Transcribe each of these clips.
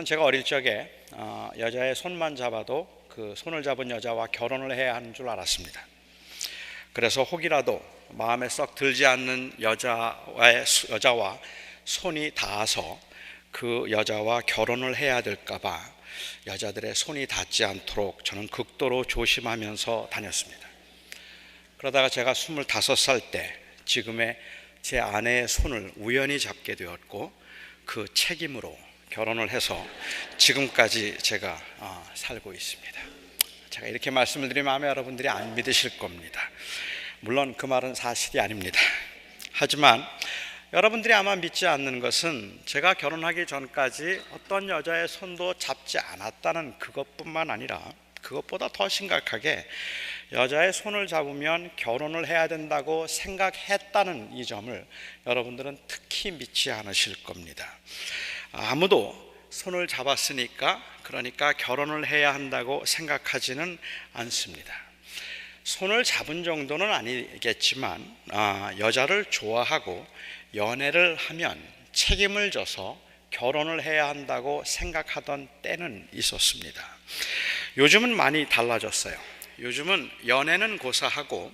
저는 제가 어릴 적에 여자의 손만 잡아도 그 손을 잡은 여자와 결혼을 해야 하는 줄 알았습니다. 그래서 혹이라도 마음에 썩 들지 않는 여자와 손이 닿아서 그 여자와 결혼을 해야 될까봐 여자들의 손이 닿지 않도록 저는 극도로 조심하면서 다녔습니다. 그러다가 제가 25살 때 지금의 제 아내의 손을 우연히 잡게 되었고 그 책임으로 결혼을 해서 지금까지 제가 살고 있습니다. 제가 이렇게 말씀을 드리면 아마 여러분들이 안 믿으실 겁니다. 물론 그 말은 사실이 아닙니다. 하지만 여러분들이 아마 믿지 않는 것은 제가 결혼하기 전까지 어떤 여자의 손도 잡지 않았다는 그것뿐만 아니라 그것보다 더 심각하게 여자의 손을 잡으면 결혼을 해야 된다고 생각했다는 이 점을 여러분들은 특히 믿지 않으실 겁니다. 아무도 손을 잡았으니까 그러니까 결혼을 해야 한다고 생각하지는 않습니다. 손을 잡은 정도는 아니겠지만 여자를 좋아하고 연애를 하면 책임을 져서 결혼을 해야 한다고 생각하던 때는 있었습니다. 요즘은 많이 달라졌어요. 요즘은 연애는 고사하고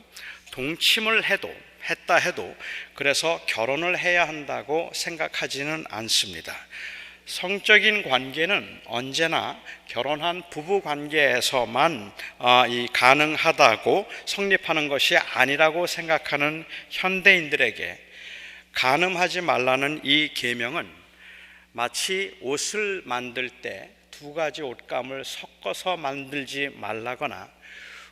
동침을 했다 해도 그래서 결혼을 해야 한다고 생각하지는 않습니다. 성적인 관계는 언제나 결혼한 부부 관계에서만 가능하다고 성립하는 것이 아니라고 생각하는 현대인들에게 간음하지 말라는 이 계명은 마치 옷을 만들 때 두 가지 옷감을 섞어서 만들지 말라거나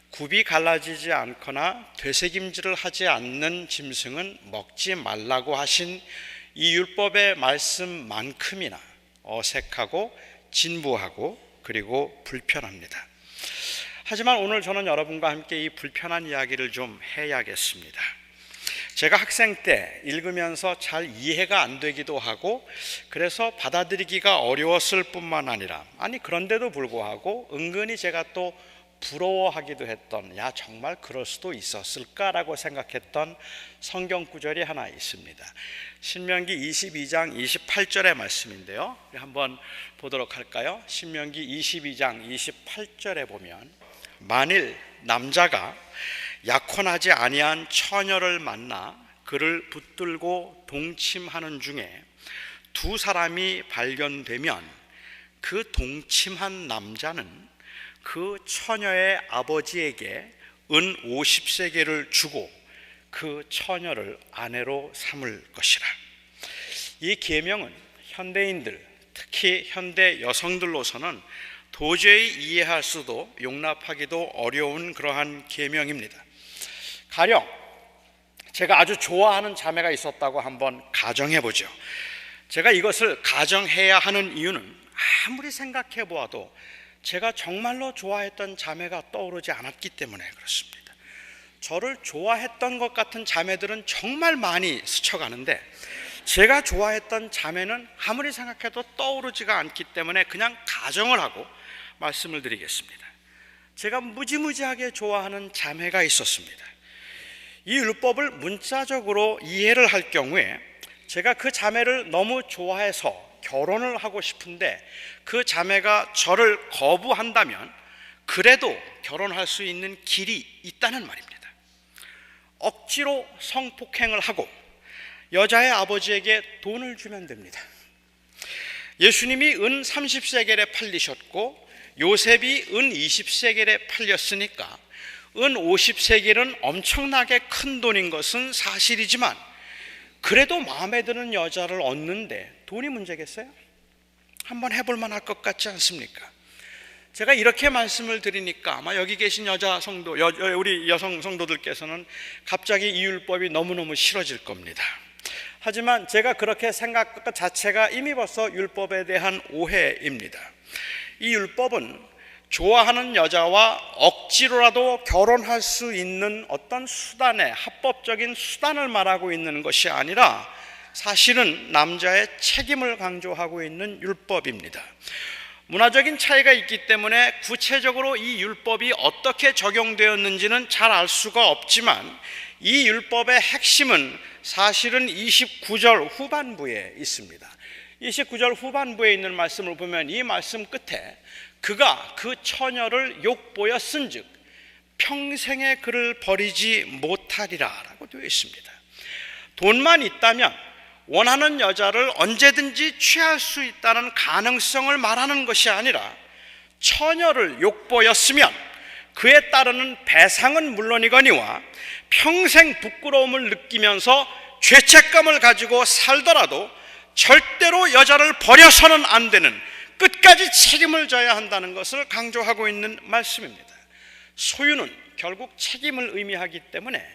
굽이 갈라지지 않거나 되새김질을 하지 않는 짐승은 먹지 말라고 하신 이 율법의 말씀만큼이나 어색하고 진부하고 그리고 불편합니다. 하지만 오늘 저는 여러분과 함께 이 불편한 이야기를 좀 해야겠습니다. 제가 학생 때 읽으면서 잘 이해가 안 되기도 하고 그래서 받아들이기가 어려웠을 뿐만 아니라 그런데도 불구하고 은근히 제가 또 부러워하기도 했던 정말 그럴 수도 있었을까라고 생각했던 성경 구절이 하나 있습니다. 신명기 22장 28절의 말씀인데요. 한번 보도록 할까요? 신명기 22장 28절에 보면 만일 남자가 약혼하지 아니한 처녀를 만나 그를 붙들고 동침하는 중에 두 사람이 발견되면 그 동침한 남자는 그 처녀의 아버지에게 은 50세겔을 주고 그 처녀를 아내로 삼을 것이라. 이 계명은 현대인들, 특히 현대 여성들로서는 도저히 이해할 수도 용납하기도 어려운 그러한 계명입니다. 가령 제가 아주 좋아하는 자매가 있었다고 한번 가정해 보죠. 제가 이것을 가정해야 하는 이유는 아무리 생각해 보아도 제가 정말로 좋아했던 자매가 떠오르지 않았기 때문에 그렇습니다. 저를 좋아했던 것 같은 자매들은 정말 많이 스쳐가는데 제가 좋아했던 자매는 아무리 생각해도 떠오르지가 않기 때문에 그냥 가정을 하고 말씀을 드리겠습니다. 제가 무지무지하게 좋아하는 자매가 있었습니다. 이 율법을 문자적으로 이해를 할 경우에 제가 그 자매를 너무 좋아해서 결혼을 하고 싶은데 그 자매가 저를 거부한다면 그래도 결혼할 수 있는 길이 있다는 말입니다. 억지로 성폭행을 하고 여자의 아버지에게 돈을 주면 됩니다. 예수님이 은 30세겔에 팔리셨고 요셉이 은 20세겔에 팔렸으니까 은 50세겔은 엄청나게 큰 돈인 것은 사실이지만 그래도 마음에 드는 여자를 얻는데 돈이 문제겠어요? 한번 해볼 만할 것 같지 않습니까? 제가 이렇게 말씀을 드리니까 아마 여기 계신 우리 여성 성도들께서는 갑자기 이 율법이 너무너무 싫어질 겁니다. 하지만 제가 그렇게 생각한 것 자체가 이미 벌써 율법에 대한 오해입니다. 이 율법은 좋아하는 여자와 억지로라도 결혼할 수 있는 어떤 합법적인 수단을 말하고 있는 것이 아니라 사실은 남자의 책임을 강조하고 있는 율법입니다. 문화적인 차이가 있기 때문에 구체적으로 이 율법이 어떻게 적용되었는지는 잘 알 수가 없지만 이 율법의 핵심은 사실은 29절 후반부에 있습니다. 29절 후반부에 있는 말씀을 보면 이 말씀 끝에 그가 그 처녀를 욕보여 쓴즉 평생에 그를 버리지 못하리라 라고 되어 있습니다. 돈만 있다면 원하는 여자를 언제든지 취할 수 있다는 가능성을 말하는 것이 아니라 처녀를 욕보였으면 그에 따르는 배상은 물론이거니와 평생 부끄러움을 느끼면서 죄책감을 가지고 살더라도 절대로 여자를 버려서는 안 되는 끝까지 책임을 져야 한다는 것을 강조하고 있는 말씀입니다. 소유는 결국 책임을 의미하기 때문에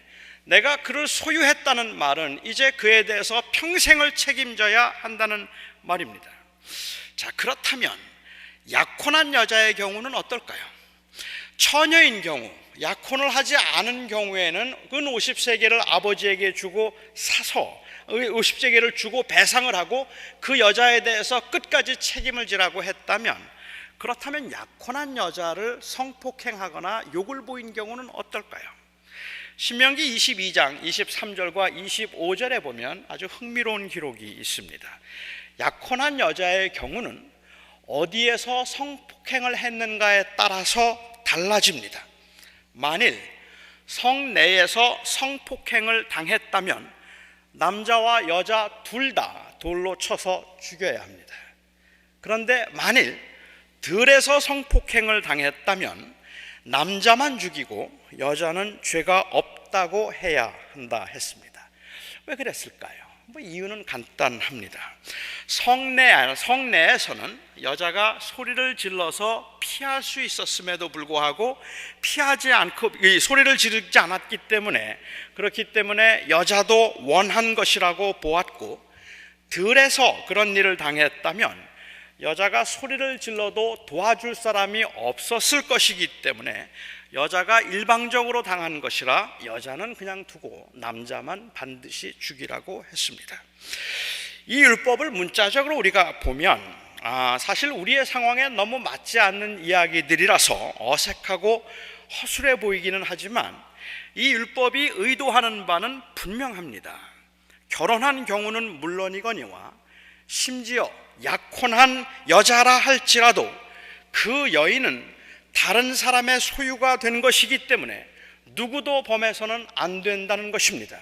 내가 그를 소유했다는 말은 이제 그에 대해서 평생을 책임져야 한다는 말입니다. 자, 그렇다면 약혼한 여자의 경우는 어떨까요? 처녀인 경우, 약혼을 하지 않은 경우에는 은 50세겔을 아버지에게 주고 사서 50세겔을 주고 배상을 하고 그 여자에 대해서 끝까지 책임을 지라고 했다면, 그렇다면 약혼한 여자를 성폭행하거나 욕을 보인 경우는 어떨까요? 신명기 22장 23절과 25절에 보면 아주 흥미로운 기록이 있습니다. 약혼한 여자의 경우는 어디에서 성폭행을 했는가에 따라서 달라집니다. 만일 성내에서 성폭행을 당했다면 남자와 여자 둘 다 돌로 쳐서 죽여야 합니다. 그런데 만일 들에서 성폭행을 당했다면 남자만 죽이고 여자는 죄가 없다고 해야 한다 했습니다. 왜 그랬을까요? 이유는 간단합니다. 성내에서는 여자가 소리를 질러서 피할 수 있었음에도 불구하고 피하지 않고 소리를 지르지 않았기 때문에, 그렇기 때문에 여자도 원한 것이라고 보았고, 들에서 그런 일을 당했다면 여자가 소리를 질러도 도와줄 사람이 없었을 것이기 때문에 여자가 일방적으로 당한 것이라 여자는 그냥 두고 남자만 반드시 죽이라고 했습니다. 이 율법을 문자적으로 우리가 보면 사실 우리의 상황에 너무 맞지 않는 이야기들이라서 어색하고 허술해 보이기는 하지만 이 율법이 의도하는 바는 분명합니다. 결혼한 경우는 물론이거니와 심지어 약혼한 여자라 할지라도 그 여인은 다른 사람의 소유가 된 것이기 때문에 누구도 범해서는 안 된다는 것입니다.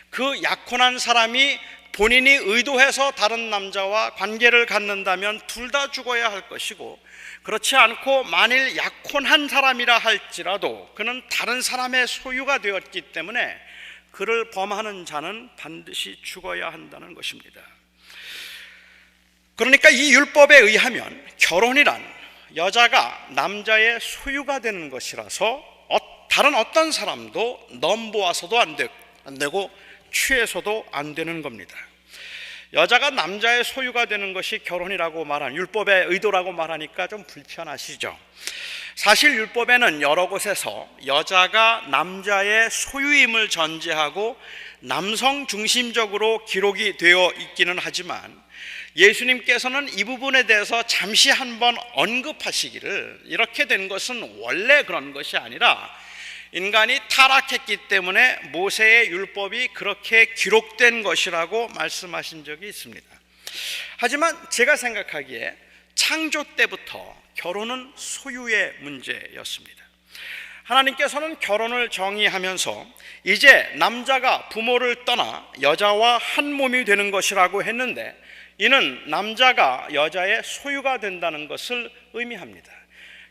그 약혼한 사람이 본인이 의도해서 다른 남자와 관계를 갖는다면 둘 다 죽어야 할 것이고, 그렇지 않고 만일 약혼한 사람이라 할지라도 그는 다른 사람의 소유가 되었기 때문에 그를 범하는 자는 반드시 죽어야 한다는 것입니다. 그러니까 이 율법에 의하면 결혼이란 여자가 남자의 소유가 되는 것이라서 다른 어떤 사람도 넘보아서도 안 되고 취해서도 안 되는 겁니다. 여자가 남자의 소유가 되는 것이 결혼이라고 말한 율법의 의도라고 말하니까 좀 불편하시죠? 사실 율법에는 여러 곳에서 여자가 남자의 소유임을 전제하고 남성 중심적으로 기록이 되어 있기는 하지만 예수님께서는 이 부분에 대해서 잠시 한번 언급하시기를, 이렇게 된 것은 원래 그런 것이 아니라 인간이 타락했기 때문에 모세의 율법이 그렇게 기록된 것이라고 말씀하신 적이 있습니다. 하지만 제가 생각하기에 창조 때부터 결혼은 소유의 문제였습니다. 하나님께서는 결혼을 정의하면서 이제 남자가 부모를 떠나 여자와 한 몸이 되는 것이라고 했는데, 이는 남자가 여자의 소유가 된다는 것을 의미합니다.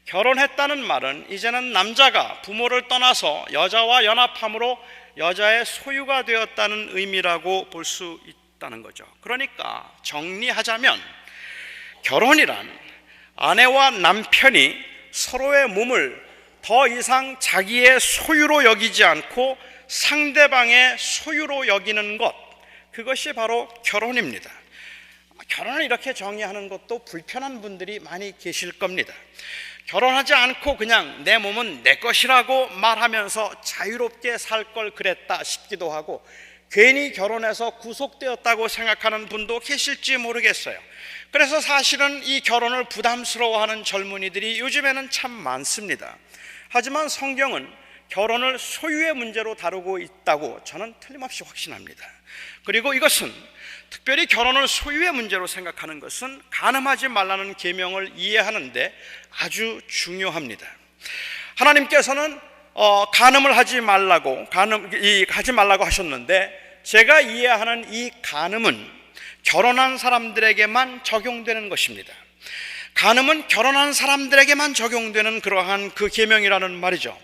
결혼했다는 말은 이제는 남자가 부모를 떠나서 여자와 연합함으로 여자의 소유가 되었다는 의미라고 볼 수 있다는 거죠. 그러니까 정리하자면 결혼이란 아내와 남편이 서로의 몸을 더 이상 자기의 소유로 여기지 않고 상대방의 소유로 여기는 것, 그것이 바로 결혼입니다. 결혼을 이렇게 정의하는 것도 불편한 분들이 많이 계실 겁니다. 결혼하지 않고 그냥 내 몸은 내 것이라고 말하면서 자유롭게 살 걸 그랬다 싶기도 하고, 괜히 결혼해서 구속되었다고 생각하는 분도 계실지 모르겠어요. 그래서 사실은 이 결혼을 부담스러워하는 젊은이들이 요즘에는 참 많습니다. 하지만 성경은 결혼을 소유의 문제로 다루고 있다고 저는 틀림없이 확신합니다. 그리고 이것은 특별히 결혼을 소유의 문제로 생각하는 것은 간음하지 말라는 계명을 이해하는데 아주 중요합니다. 하나님께서는 간음을 하지 말라고 하셨는데, 제가 이해하는 이 간음은 결혼한 사람들에게만 적용되는 것입니다. 간음은 결혼한 사람들에게만 적용되는 그러한 그 계명이라는 말이죠.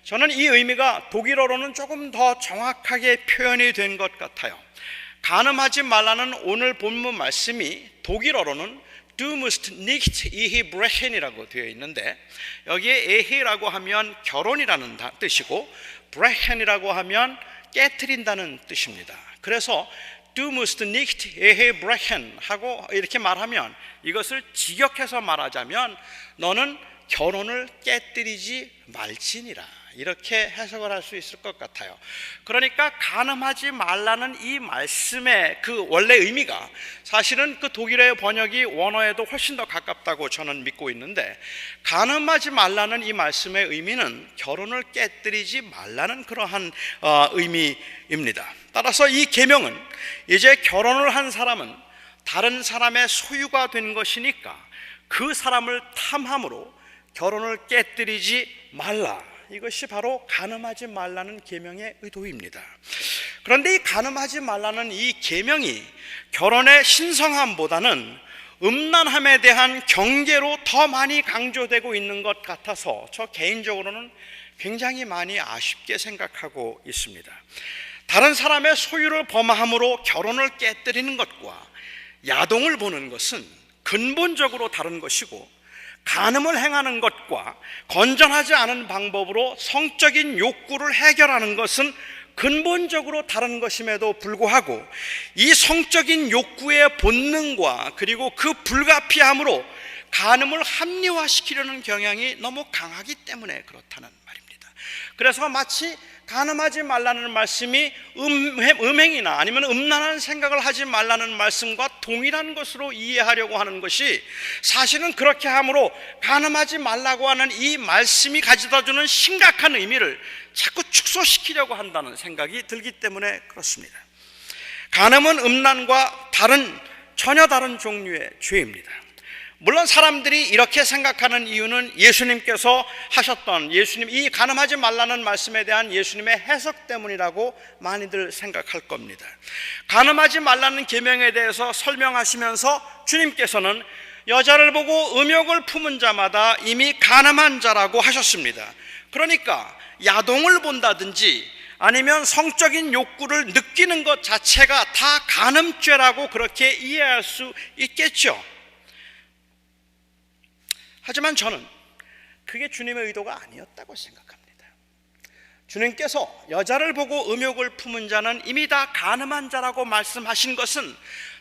저는 이 의미가 독일어로는 조금 더 정확하게 표현이 된 것 같아요. 간음하지 말라는 오늘 본문 말씀이 독일어로는 Du musst nicht Ehe brechen이라고 되어 있는데, 여기에 Ehe라고 하면 결혼이라는 뜻이고 brechen이라고 하면 깨트린다는 뜻입니다. 그래서 Du musst nicht Ehe brechen 하고 이렇게 말하면, 이것을 직역해서 말하자면 너는 결혼을 깨뜨리지 말지니라, 이렇게 해석을 할 수 있을 것 같아요. 그러니까 간음하지 말라는 이 말씀의 그 원래 의미가 사실은 그 독일어의 번역이 원어에도 훨씬 더 가깝다고 저는 믿고 있는데, 간음하지 말라는 이 말씀의 의미는 결혼을 깨뜨리지 말라는 그러한 의미입니다. 따라서 이 계명은 이제 결혼을 한 사람은 다른 사람의 소유가 된 것이니까 그 사람을 탐함으로 결혼을 깨뜨리지 말라, 이것이 바로 간음하지 말라는 계명의 의도입니다. 그런데 이 간음하지 말라는 이 계명이 결혼의 신성함보다는 음란함에 대한 경계로 더 많이 강조되고 있는 것 같아서 저 개인적으로는 굉장히 많이 아쉽게 생각하고 있습니다. 다른 사람의 소유를 범함으로 결혼을 깨뜨리는 것과 야동을 보는 것은 근본적으로 다른 것이고, 간음을 행하는 것과 건전하지 않은 방법으로 성적인 욕구를 해결하는 것은 근본적으로 다른 것임에도 불구하고, 이 성적인 욕구의 본능과 그리고 그 불가피함으로 간음을 합리화시키려는 경향이 너무 강하기 때문에 그렇다는 말입니다. 그래서 마치 간음하지 말라는 말씀이 음행이나 아니면 음란한 생각을 하지 말라는 말씀과 동일한 것으로 이해하려고 하는 것이, 사실은 그렇게 함으로 간음하지 말라고 하는 이 말씀이 가져다주는 심각한 의미를 자꾸 축소시키려고 한다는 생각이 들기 때문에 그렇습니다. 간음은 음란과 전혀 다른 종류의 죄입니다. 물론 사람들이 이렇게 생각하는 이유는 예수님께서 하셨던 이 간음하지 말라는 말씀에 대한 예수님의 해석 때문이라고 많이들 생각할 겁니다. 간음하지 말라는 계명에 대해서 설명하시면서 주님께서는 여자를 보고 음욕을 품은 자마다 이미 간음한 자라고 하셨습니다. 그러니까 야동을 본다든지 아니면 성적인 욕구를 느끼는 것 자체가 다 간음죄라고 그렇게 이해할 수 있겠죠. 하지만 저는 그게 주님의 의도가 아니었다고 생각합니다. 주님께서 여자를 보고 음욕을 품은 자는 이미 다 간음한 자라고 말씀하신 것은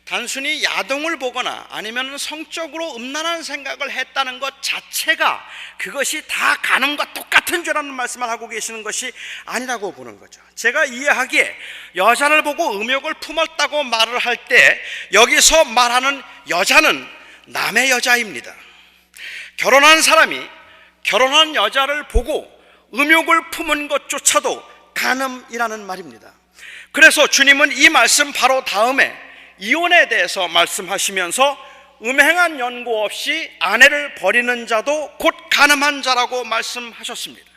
단순히 야동을 보거나 아니면 성적으로 음란한 생각을 했다는 것 자체가 그것이 다 간음과 똑같은 죄라는 말씀을 하고 계시는 것이 아니라고 보는 거죠. 제가 이해하기에 여자를 보고 음욕을 품었다고 말을 할 때 여기서 말하는 여자는 남의 여자입니다. 결혼한 사람이 결혼한 여자를 보고 음욕을 품은 것조차도 간음이라는 말입니다. 그래서 주님은 이 말씀 바로 다음에 이혼에 대해서 말씀하시면서 음행한 연고 없이 아내를 버리는 자도 곧 간음한 자라고 말씀하셨습니다.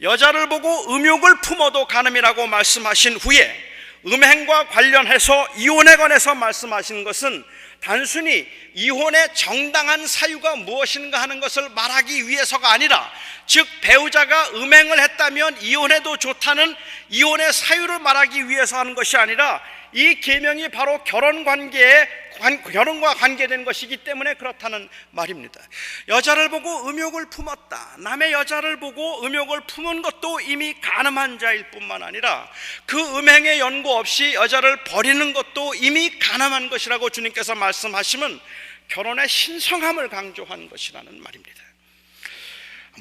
여자를 보고 음욕을 품어도 간음이라고 말씀하신 후에 음행과 관련해서 이혼에 관해서 말씀하신 것은 단순히 이혼의 정당한 사유가 무엇인가 하는 것을 말하기 위해서가 아니라, 즉 배우자가 음행을 했다면 이혼해도 좋다는 이혼의 사유를 말하기 위해서 하는 것이 아니라, 이 계명이 바로 결혼과 관계된 것이기 때문에 그렇다는 말입니다. 여자를 보고 음욕을 품었다, 남의 여자를 보고 음욕을 품은 것도 이미 간음한 자일 뿐만 아니라 그 음행의 연고 없이 여자를 버리는 것도 이미 간음한 것이라고 주님께서 말씀하시면 결혼의 신성함을 강조한 것이라는 말입니다.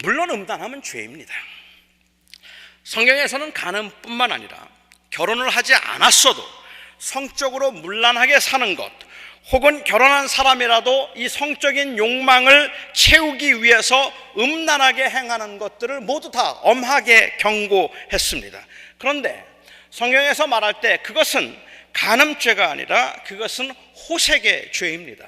물론 음란함은 죄입니다. 성경에서는 간음뿐만 아니라 결혼을 하지 않았어도 성적으로 문란하게 사는 것, 혹은 결혼한 사람이라도 이 성적인 욕망을 채우기 위해서 음란하게 행하는 것들을 모두 다 엄하게 경고했습니다. 그런데 성경에서 말할 때 그것은 간음죄가 아니라 그것은 호색의 죄입니다.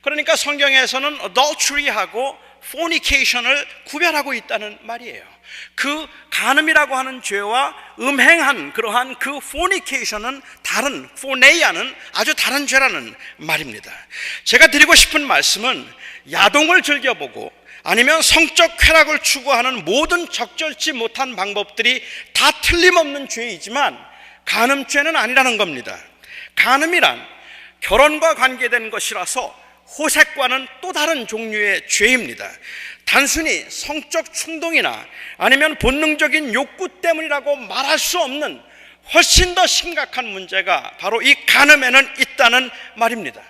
그러니까 성경에서는 adultery하고 fornication을 구별하고 있다는 말이에요. 그 간음이라고 하는 죄와 음행한 그러한 그 fornication은 다른, 포네이아는 아주 다른 죄라는 말입니다. 제가 드리고 싶은 말씀은 야동을 즐겨보고 아니면 성적 쾌락을 추구하는 모든 적절치 못한 방법들이 다 틀림없는 죄이지만 간음죄는 아니라는 겁니다. 간음이란 결혼과 관계된 것이라서 호색과는 또 다른 종류의 죄입니다. 단순히 성적 충동이나 아니면 본능적인 욕구 때문이라고 말할 수 없는 훨씬 더 심각한 문제가 바로 이 간음에는 있다는 말입니다.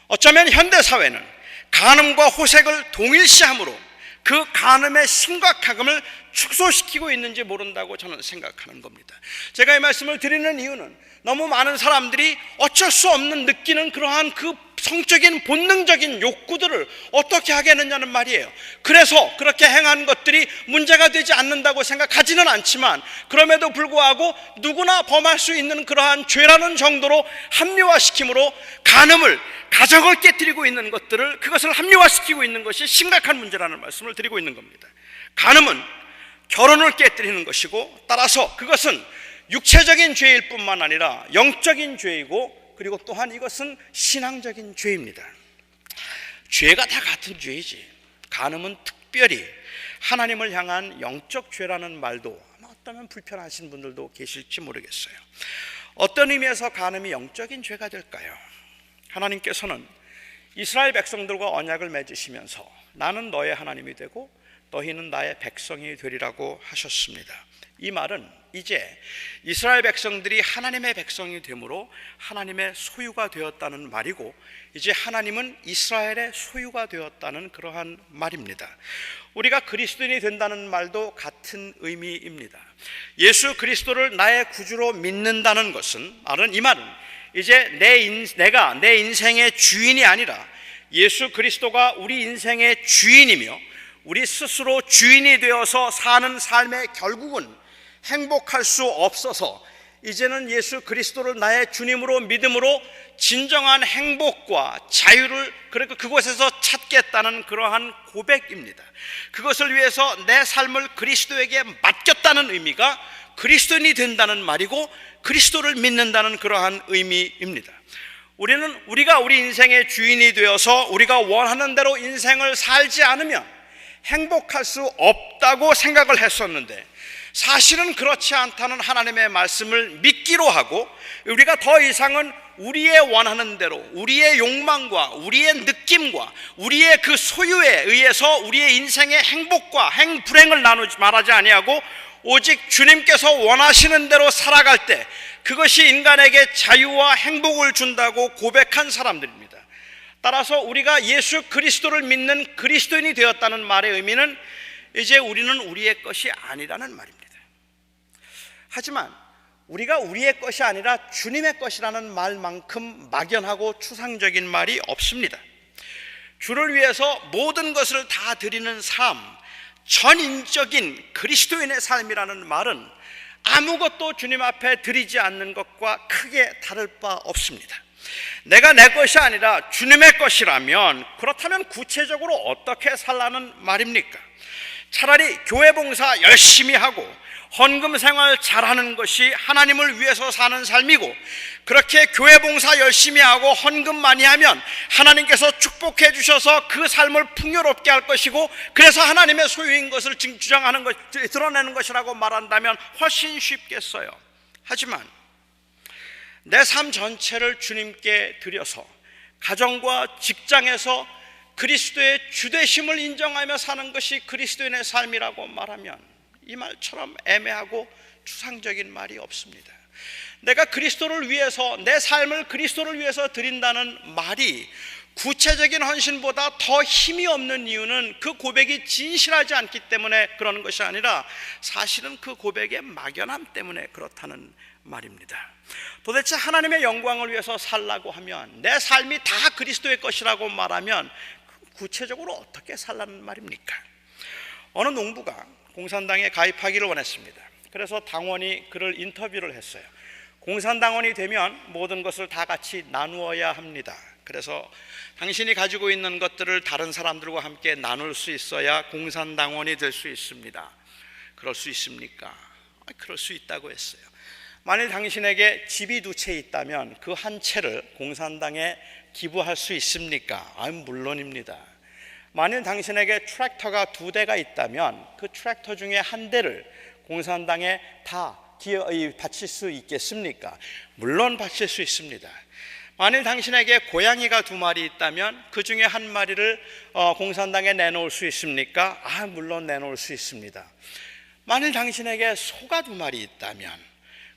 어쩌면 현대사회는 간음과 호색을 동일시함으로 그 간음의 심각함을 축소시키고 있는지 모른다고 저는 생각하는 겁니다. 제가 이 말씀을 드리는 이유는 너무 많은 사람들이 어쩔 수 없는 느끼는 그러한 그 성적인 본능적인 욕구들을 어떻게 하겠느냐는 말이에요. 그래서 그렇게 행한 것들이 문제가 되지 않는다고 생각하지는 않지만 그럼에도 불구하고 누구나 범할 수 있는 그러한 죄라는 정도로 합리화시킴으로 간음을, 가정을 깨뜨리고 있는 것들을, 그것을 합리화시키고 있는 것이 심각한 문제라는 말씀을 드리고 있는 겁니다. 간음은 결혼을 깨뜨리는 것이고, 따라서 그것은 육체적인 죄일 뿐만 아니라 영적인 죄이고, 그리고 또한 이것은 신앙적인 죄입니다. 죄가 다 같은 죄이지 간음은 특별히 하나님을 향한 영적 죄라는 말도 아마 어쩌면 불편하신 분들도 계실지 모르겠어요. 어떤 의미에서 간음이 영적인 죄가 될까요? 하나님께서는 이스라엘 백성들과 언약을 맺으시면서 나는 너의 하나님이 되고 너희는 나의 백성이 되리라고 하셨습니다. 이 말은 이제 이스라엘 백성들이 하나님의 백성이 되므로 하나님의 소유가 되었다는 말이고, 이제 하나님은 이스라엘의 소유가 되었다는 그러한 말입니다. 우리가 그리스도인이 된다는 말도 같은 의미입니다. 예수 그리스도를 나의 구주로 믿는다는 것은, 이 말은 이제 내가 내 인생의 주인이 아니라 예수 그리스도가 우리 인생의 주인이며 우리 스스로 주인이 되어서 사는 삶의 결국은 행복할 수 없어서 이제는 예수 그리스도를 나의 주님으로 믿음으로 진정한 행복과 자유를 그곳에서 찾겠다는 그러한 고백입니다. 그것을 위해서 내 삶을 그리스도에게 맡겼다는 의미가 그리스도인이 된다는 말이고, 그리스도를 믿는다는 그러한 의미입니다. 우리가 우리 인생의 주인이 되어서 우리가 원하는 대로 인생을 살지 않으면 행복할 수 없다고 생각을 했었는데, 사실은 그렇지 않다는 하나님의 말씀을 믿기로 하고, 우리가 더 이상은 우리의 원하는 대로 우리의 욕망과 우리의 느낌과 우리의 그 소유에 의해서 우리의 인생의 행복과 불행을 나누지 말하지 아니하고 오직 주님께서 원하시는 대로 살아갈 때 그것이 인간에게 자유와 행복을 준다고 고백한 사람들입니다. 따라서 우리가 예수 그리스도를 믿는 그리스도인이 되었다는 말의 의미는 이제 우리는 우리의 것이 아니라는 말입니다. 하지만 우리가 우리의 것이 아니라 주님의 것이라는 말만큼 막연하고 추상적인 말이 없습니다. 주를 위해서 모든 것을 다 드리는 삶, 전인적인 그리스도인의 삶이라는 말은 아무것도 주님 앞에 드리지 않는 것과 크게 다를 바 없습니다. 내가 내 것이 아니라 주님의 것이라면 그렇다면 구체적으로 어떻게 살라는 말입니까? 차라리 교회 봉사 열심히 하고 헌금 생활 잘하는 것이 하나님을 위해서 사는 삶이고, 그렇게 교회 봉사 열심히 하고 헌금 많이 하면 하나님께서 축복해 주셔서 그 삶을 풍요롭게 할 것이고, 그래서 하나님의 소유인 것을 주장하는 것, 드러내는 것이라고 말한다면 훨씬 쉽겠어요. 하지만 내 삶 전체를 주님께 드려서 가정과 직장에서 그리스도의 주되심을 인정하며 사는 것이 그리스도인의 삶이라고 말하면 이 말처럼 애매하고 추상적인 말이 없습니다. 내가 그리스도를 위해서 내 삶을 그리스도를 위해서 드린다는 말이 구체적인 헌신보다 더 힘이 없는 이유는 그 고백이 진실하지 않기 때문에 그러는 것이 아니라 사실은 그 고백의 막연함 때문에 그렇다는 말입니다. 도대체 하나님의 영광을 위해서 살라고 하면, 내 삶이 다 그리스도의 것이라고 말하면 구체적으로 어떻게 살라는 말입니까? 어느 농부가 공산당에 가입하기를 원했습니다. 그래서 당원이 그를 인터뷰를 했어요. 공산당원이 되면 모든 것을 다 같이 나누어야 합니다. 그래서 당신이 가지고 있는 것들을 다른 사람들과 함께 나눌 수 있어야 공산당원이 될 수 있습니다. 그럴 수 있습니까? 그럴 수 있다고 했어요. 만일 당신에게 집이 2채 있다면 그 한 채를 공산당에 기부할 수 있습니까? 물론입니다. 만일 당신에게 트랙터가 2대가 있다면 그 트랙터 중에 한 대를 공산당에 다 바칠 수 있겠습니까? 물론 바칠 수 있습니다. 만일 당신에게 고양이가 2마리 있다면 그 중에 한 마리를 공산당에 내놓을 수 있습니까? 물론 내놓을 수 있습니다. 만일 당신에게 소가 2마리 있다면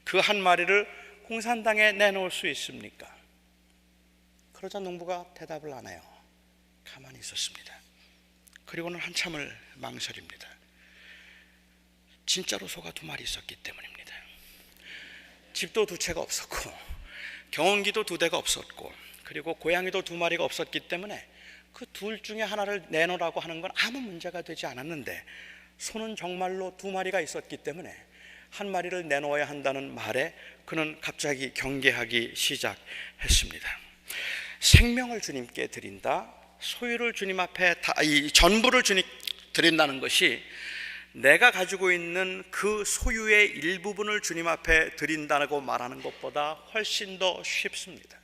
그 한 마리를 공산당에 내놓을 수 있습니까? 그러자 농부가 대답을 안 해요. 가만히 있었습니다. 그리고는 한참을 망설입니다. 진짜로 소가 2마리 있었기 때문입니다. 집도 2채가 없었고 경운기도 2대가 없었고 그리고 고양이도 2마리가 없었기 때문에 그 둘 중에 하나를 내놓으라고 하는 건 아무 문제가 되지 않았는데, 소는 정말로 2마리가 있었기 때문에 한 마리를 내놓아야 한다는 말에 그는 갑자기 경계하기 시작했습니다. 생명을 주님께 드린다, 소유를 주님 앞에 전부를 주님 드린다는 것이 내가 가지고 있는 그 소유의 일부분을 주님 앞에 드린다고 말하는 것보다 훨씬 더 쉽습니다.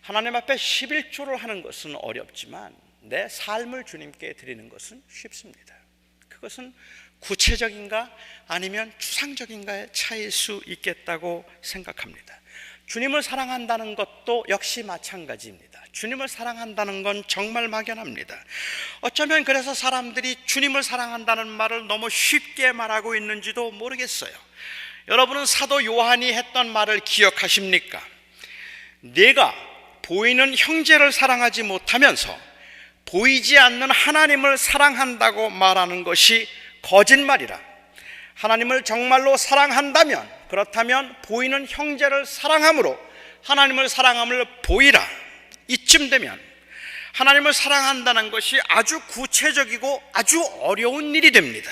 하나님 앞에 11조를 하는 것은 어렵지만 내 삶을 주님께 드리는 것은 쉽습니다. 그것은 구체적인가 아니면 추상적인가의 차이일 수 있겠다고 생각합니다. 주님을 사랑한다는 것도 역시 마찬가지입니다. 주님을 사랑한다는 건 정말 막연합니다. 어쩌면 그래서 사람들이 주님을 사랑한다는 말을 너무 쉽게 말하고 있는지도 모르겠어요. 여러분은 사도 요한이 했던 말을 기억하십니까? 내가 보이는 형제를 사랑하지 못하면서 보이지 않는 하나님을 사랑한다고 말하는 것이 거짓말이라. 하나님을 정말로 사랑한다면, 그렇다면 보이는 형제를 사랑함으로 하나님을 사랑함을 보이라. 이쯤 되면 하나님을 사랑한다는 것이 아주 구체적이고 아주 어려운 일이 됩니다.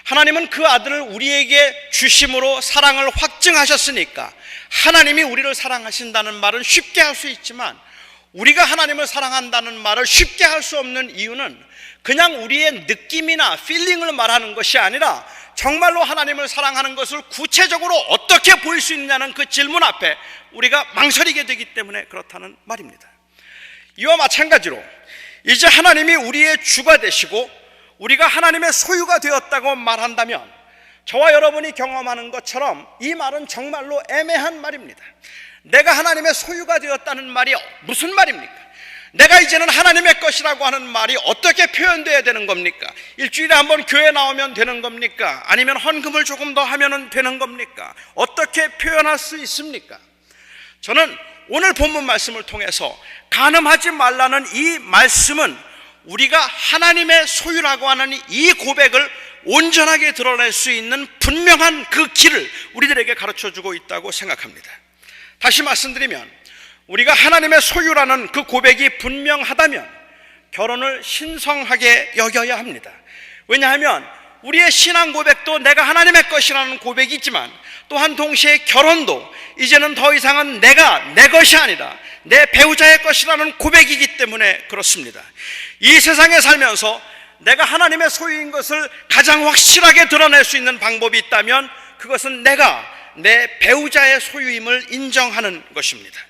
하나님은 그 아들을 우리에게 주심으로 사랑을 확증하셨으니까 하나님이 우리를 사랑하신다는 말은 쉽게 할 수 있지만, 우리가 하나님을 사랑한다는 말을 쉽게 할 수 없는 이유는 그냥 우리의 느낌이나 필링을 말하는 것이 아니라 정말로 하나님을 사랑하는 것을 구체적으로 어떻게 보일 수 있느냐는 그 질문 앞에 우리가 망설이게 되기 때문에 그렇다는 말입니다. 이와 마찬가지로 이제 하나님이 우리의 주가 되시고 우리가 하나님의 소유가 되었다고 말한다면, 저와 여러분이 경험하는 것처럼 이 말은 정말로 애매한 말입니다. 내가 하나님의 소유가 되었다는 말이 무슨 말입니까? 내가 이제는 하나님의 것이라고 하는 말이 어떻게 표현되어야 되는 겁니까? 일주일에 한 번 교회 나오면 되는 겁니까? 아니면 헌금을 조금 더 하면 되는 겁니까? 어떻게 표현할 수 있습니까? 저는 오늘 본문 말씀을 통해서 간음하지 말라는 이 말씀은 우리가 하나님의 소유라고 하는 이 고백을 온전하게 드러낼 수 있는 분명한 그 길을 우리들에게 가르쳐주고 있다고 생각합니다. 다시 말씀드리면, 우리가 하나님의 소유라는 그 고백이 분명하다면 결혼을 신성하게 여겨야 합니다. 왜냐하면 우리의 신앙 고백도 내가 하나님의 것이라는 고백이지만, 또한 동시에 결혼도 이제는 더 이상은 내가 내 것이 아니라 내 배우자의 것이라는 고백이기 때문에 그렇습니다. 이 세상에 살면서 내가 하나님의 소유인 것을 가장 확실하게 드러낼 수 있는 방법이 있다면 그것은 내가 내 배우자의 소유임을 인정하는 것입니다.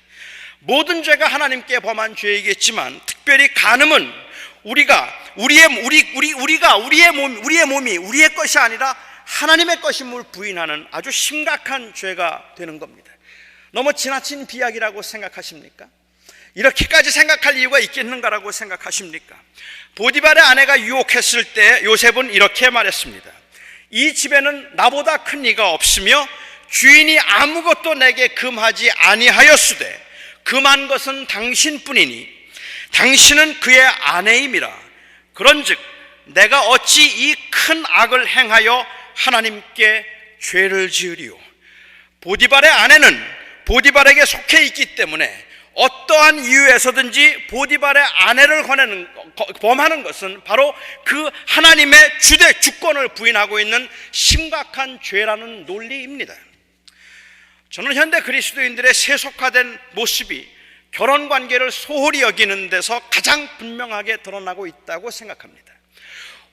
모든 죄가 하나님께 범한 죄이겠지만 특별히 간음은 우리의 몸이 우리의 것이 아니라 하나님의 것임을 부인하는 아주 심각한 죄가 되는 겁니다. 너무 지나친 비약이라고 생각하십니까? 이렇게까지 생각할 이유가 있겠는가라고 생각하십니까? 보디발의 아내가 유혹했을 때 요셉은 이렇게 말했습니다. 이 집에는 나보다 큰 이가 없으며 주인이 아무것도 내게 금하지 아니하였으되 금한 것은 당신뿐이니 당신은 그의 아내임이라. 그런즉 내가 어찌 이 큰 악을 행하여 하나님께 죄를 지으리요. 보디발의 아내는 보디발에게 속해 있기 때문에 어떠한 이유에서든지 보디발의 아내를 범하는 것은 바로 그 하나님의 주권을 부인하고 있는 심각한 죄라는 논리입니다. 저는 현대 그리스도인들의 세속화된 모습이 결혼관계를 소홀히 여기는 데서 가장 분명하게 드러나고 있다고 생각합니다.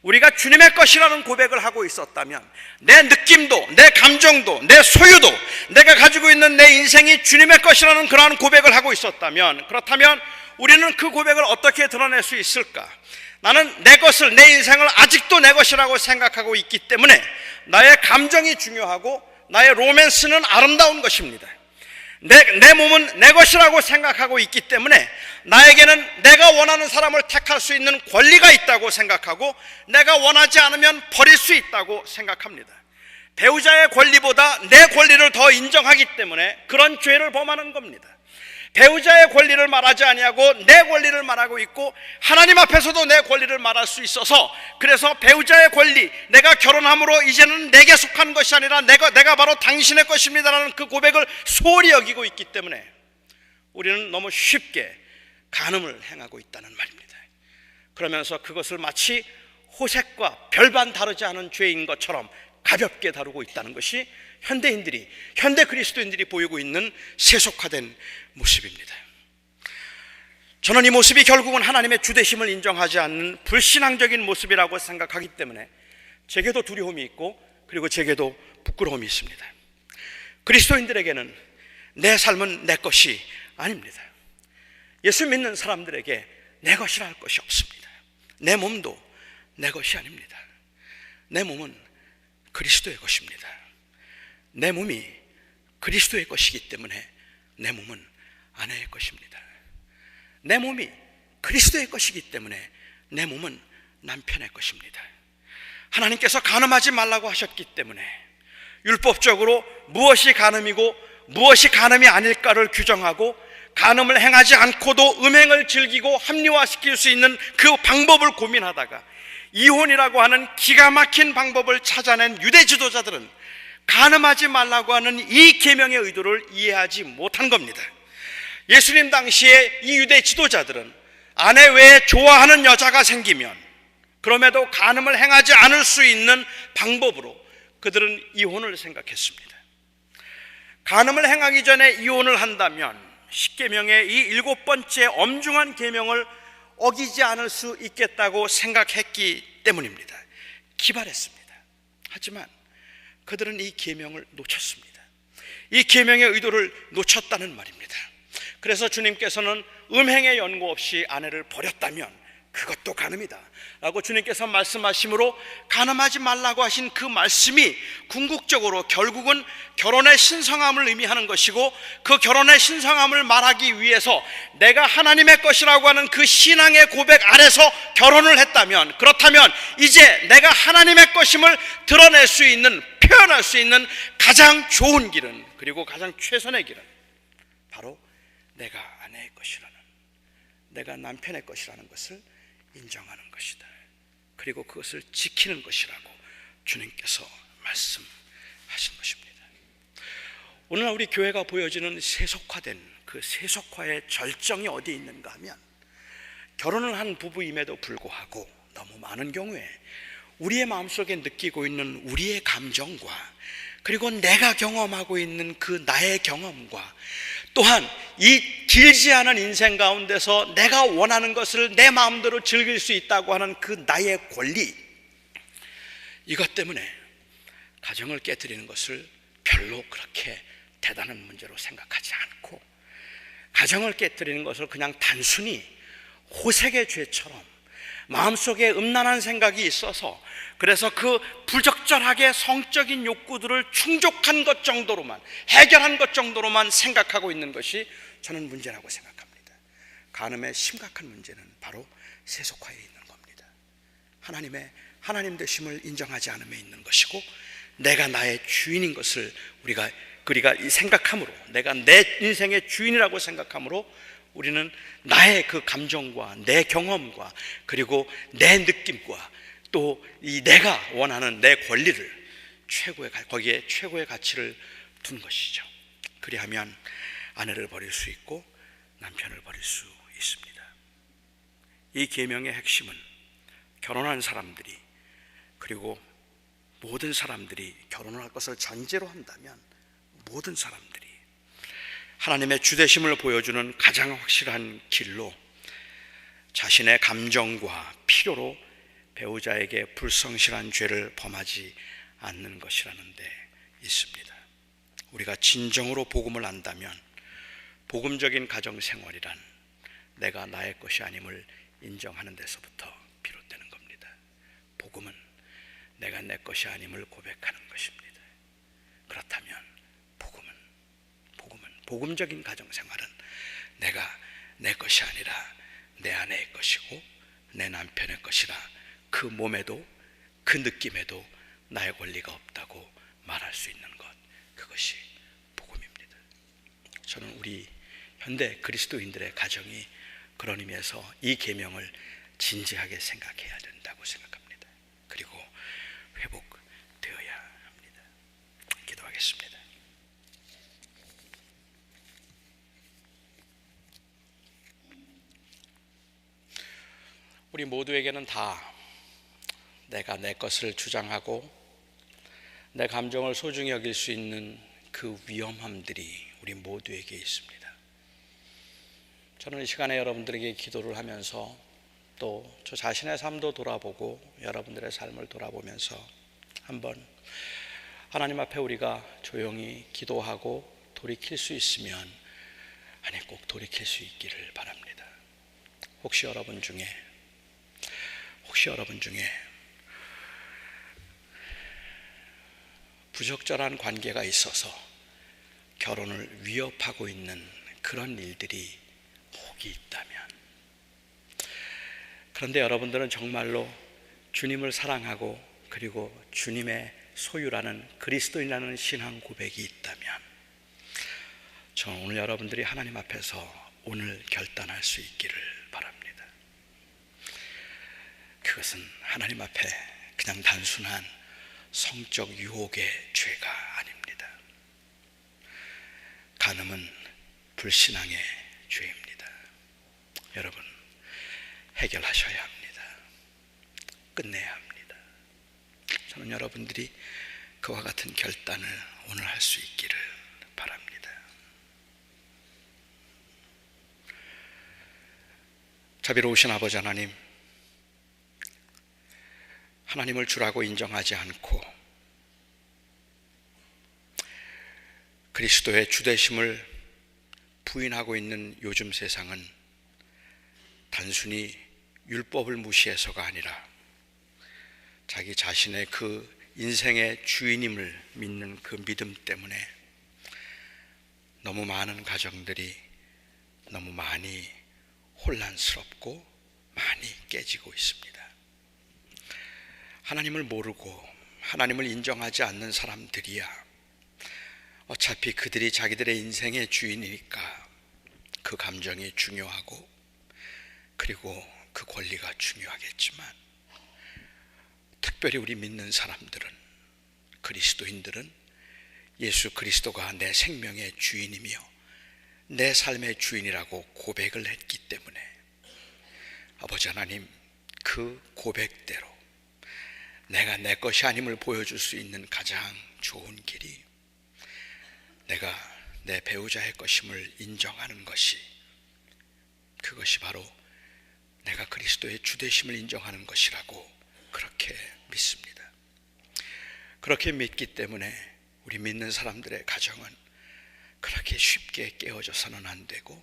우리가 주님의 것이라는 고백을 하고 있었다면 내 느낌도, 내 감정도, 내 소유도, 내가 가지고 있는 내 인생이 주님의 것이라는 그러한 고백을 하고 있었다면, 그렇다면 우리는 그 고백을 어떻게 드러낼 수 있을까? 나는 내 것을, 내 인생을 아직도 내 것이라고 생각하고 있기 때문에 나의 감정이 중요하고 나의 로맨스는 아름다운 것입니다. 내 몸은 내 것이라고 생각하고 있기 때문에 나에게는 내가 원하는 사람을 택할 수 있는 권리가 있다고 생각하고 내가 원하지 않으면 버릴 수 있다고 생각합니다. 배우자의 권리보다 내 권리를 더 인정하기 때문에 그런 죄를 범하는 겁니다. 배우자의 권리를 말하지 아니하고 내 권리를 말하고 있고 하나님 앞에서도 내 권리를 말할 수 있어서, 그래서 배우자의 권리, 내가 결혼함으로 이제는 내게 속한 것이 아니라 내가 바로 당신의 것입니다라는 그 고백을 소홀히 여기고 있기 때문에 우리는 너무 쉽게 간음을 행하고 있다는 말입니다. 그러면서 그것을 마치 호색과 별반 다르지 않은 죄인 것처럼 가볍게 다루고 있다는 것이 현대 그리스도인들이 보이고 있는 세속화된 모습입니다. 저는 이 모습이 결국은 하나님의 주되심을 인정하지 않는 불신앙적인 모습이라고 생각하기 때문에 제게도 두려움이 있고 그리고 제게도 부끄러움이 있습니다. 그리스도인들에게는 내 삶은 내 것이 아닙니다. 예수 믿는 사람들에게 내 것이라 할 것이 없습니다. 내 몸도 내 것이 아닙니다. 내 몸은 그리스도의 것입니다. 내 몸이 그리스도의 것이기 때문에 내 몸은 아내의 것입니다. 내 몸이 그리스도의 것이기 때문에 내 몸은 남편의 것입니다. 하나님께서 간음하지 말라고 하셨기 때문에 율법적으로 무엇이 간음이고 무엇이 간음이 아닐까를 규정하고 간음을 행하지 않고도 음행을 즐기고 합리화시킬 수 있는 그 방법을 고민하다가 이혼이라고 하는 기가 막힌 방법을 찾아낸 유대 지도자들은 간음하지 말라고 하는 이 계명의 의도를 이해하지 못한 겁니다. 예수님 당시에 이 유대 지도자들은 아내 외에 좋아하는 여자가 생기면 그럼에도 간음을 행하지 않을 수 있는 방법으로 그들은 이혼을 생각했습니다. 간음을 행하기 전에 이혼을 한다면 10계명의 이 7번째 엄중한 계명을 어기지 않을 수 있겠다고 생각했기 때문입니다. 기발했습니다. 하지만 그들은 이 계명을 놓쳤습니다. 이 계명의 의도를 놓쳤다는 말입니다. 그래서 주님께서는 음행에 연고 없이 아내를 버렸다면 그것도 간음이다 라고 주님께서 말씀하심으로 간음하지 말라고 하신 그 말씀이 궁극적으로 결국은 결혼의 신성함을 의미하는 것이고, 그 결혼의 신성함을 말하기 위해서 내가 하나님의 것이라고 하는 그 신앙의 고백 아래서 결혼을 했다면, 그렇다면 이제 내가 하나님의 것임을 드러낼 수 있는, 표현할 수 있는 가장 좋은 길은, 그리고 가장 최선의 길은 바로 내가 아내의 것이라는, 내가 남편의 것이라는 것을 인정하는 것이다. 그리고 그것을 지키는 것이라고 주님께서 말씀하신 것입니다. 오늘 우리 교회가 보여지는 세속화된 그 세속화의 절정이 어디에 있는가 하면, 결혼을 한 부부임에도 불구하고 너무 많은 경우에 우리의 마음속에 느끼고 있는 우리의 감정과 그리고 내가 경험하고 있는 그 나의 경험과 또한 이 길지 않은 인생 가운데서 내가 원하는 것을 내 마음대로 즐길 수 있다고 하는 그 나의 권리, 이것 때문에 가정을 깨뜨리는 것을 별로 그렇게 대단한 문제로 생각하지 않고, 가정을 깨뜨리는 것을 그냥 단순히 호색의 죄처럼 마음속에 음란한 생각이 있어서, 그래서 그 부적절하게 성적인 욕구들을 충족한 것 정도로만, 해결한 것 정도로만 생각하고 있는 것이 저는 문제라고 생각합니다. 간음의 심각한 문제는 바로 세속화에 있는 겁니다. 하나님 되심을 인정하지 않음에 있는 것이고, 내가 나의 주인인 것을 우리가 생각함으로, 내가 내 인생의 주인이라고 생각함으로 우리는 나의 그 감정과 내 경험과 그리고 내 느낌과 또 이 내가 원하는 내 권리를 거기에 최고의 가치를 둔 것이죠. 그리하면 아내를 버릴 수 있고 남편을 버릴 수 있습니다. 이 계명의 핵심은 결혼한 사람들이, 그리고 모든 사람들이 결혼을 할 것을 전제로 한다면 모든 사람들이 하나님의 주되심을 보여주는 가장 확실한 길로 자신의 감정과 필요로 배우자에게 불성실한 죄를 범하지 않는 것이라는 데 있습니다. 우리가 진정으로 복음을 안다면 복음적인 가정생활이란 내가 나의 것이 아님을 인정하는 데서부터 비롯되는 겁니다. 복음은 내가 내 것이 아님을 고백하는 것입니다. 그렇다면 복음적인 가정생활은 내가 내 것이 아니라 내 아내의 것이고 내 남편의 것이라 그 몸에도 그 느낌에도 나의 권리가 없다고 말할 수 있는 것, 그것이 복음입니다. 저는 우리 현대 그리스도인들의 가정이 그런 의미에서 이 계명을 진지하게 생각해야 된다고 생각합니다. 그리고 회복되어야 합니다. 기도하겠습니다. 우리 모두에게는 다 내가 내 것을 주장하고 내 감정을 소중히 여길 수 있는 그 위험함들이 우리 모두에게 있습니다. 저는 이 시간에 여러분들에게 기도를 하면서 또 저 자신의 삶도 돌아보고 여러분들의 삶을 돌아보면서 한번 하나님 앞에 우리가 조용히 기도하고 돌이킬 수 있으면, 아니 꼭 돌이킬 수 있기를 바랍니다. 혹시 여러분 중에 부적절한 관계가 있어서 결혼을 위협하고 있는 그런 일들이 혹이 있다면, 그런데 여러분들은 정말로 주님을 사랑하고 그리고 주님의 소유라는 그리스도인이라는 신앙 고백이 있다면, 저는 오늘 여러분들이 하나님 앞에서 오늘 결단할 수 있기를 바랍니다. 그것은 하나님 앞에 그냥 단순한 성적 유혹의 죄가 아닙니다. 간음은 불신앙의 죄입니다. 여러분, 해결하셔야 합니다. 끝내야 합니다. 저는 여러분들이 그와 같은 결단을 오늘 할 수 있기를 바랍니다. 자비로우신 아버지 하나님, 하나님을 주라고 인정하지 않고 그리스도의 주되심을 부인하고 있는 요즘 세상은 단순히 율법을 무시해서가 아니라 자기 자신의 그 인생의 주인임을 믿는 그 믿음 때문에 너무 많은 가정들이 너무 많이 혼란스럽고 많이 깨지고 있습니다. 하나님을 모르고 하나님을 인정하지 않는 사람들이야 어차피 그들이 자기들의 인생의 주인이니까 그 감정이 중요하고 그리고 그 권리가 중요하겠지만, 특별히 우리 믿는 사람들은, 그리스도인들은 예수 그리스도가 내 생명의 주인이며 내 삶의 주인이라고 고백을 했기 때문에 아버지 하나님, 그 고백대로 내가 내 것이 아님을 보여줄 수 있는 가장 좋은 길이 내가 내 배우자의 것임을 인정하는 것이, 그것이 바로 내가 그리스도의 주되심을 인정하는 것이라고 그렇게 믿습니다. 그렇게 믿기 때문에 우리 믿는 사람들의 가정은 그렇게 쉽게 깨어져서는 안 되고,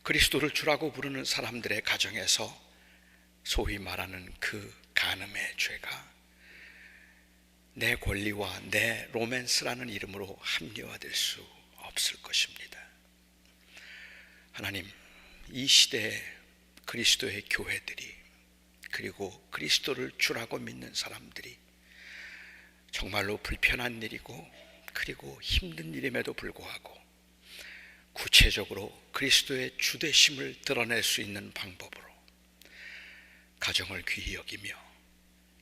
그리스도를 주라고 부르는 사람들의 가정에서 소위 말하는 그 간음의 죄가 내 권리와 내 로맨스라는 이름으로 합리화될 수 없을 것입니다. 하나님, 이 시대에 그리스도의 교회들이, 그리고 그리스도를 주라고 믿는 사람들이 정말로 불편한 일이고 그리고 힘든 일임에도 불구하고 구체적으로 그리스도의 주되심을 드러낼 수 있는 방법으로 가정을 귀히 여기며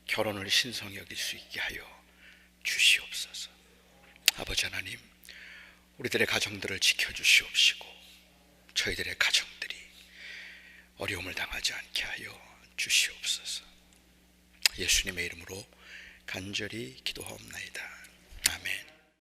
결혼을 신성히 여길 수 있게 하여 주시옵소서. 아버지 하나님, 우리들의 가정들을 지켜주시옵시고 저희들의 가정들이 어려움을 당하지 않게 하여 주시옵소서. 예수님의 이름으로 간절히 기도하옵나이다. 아멘.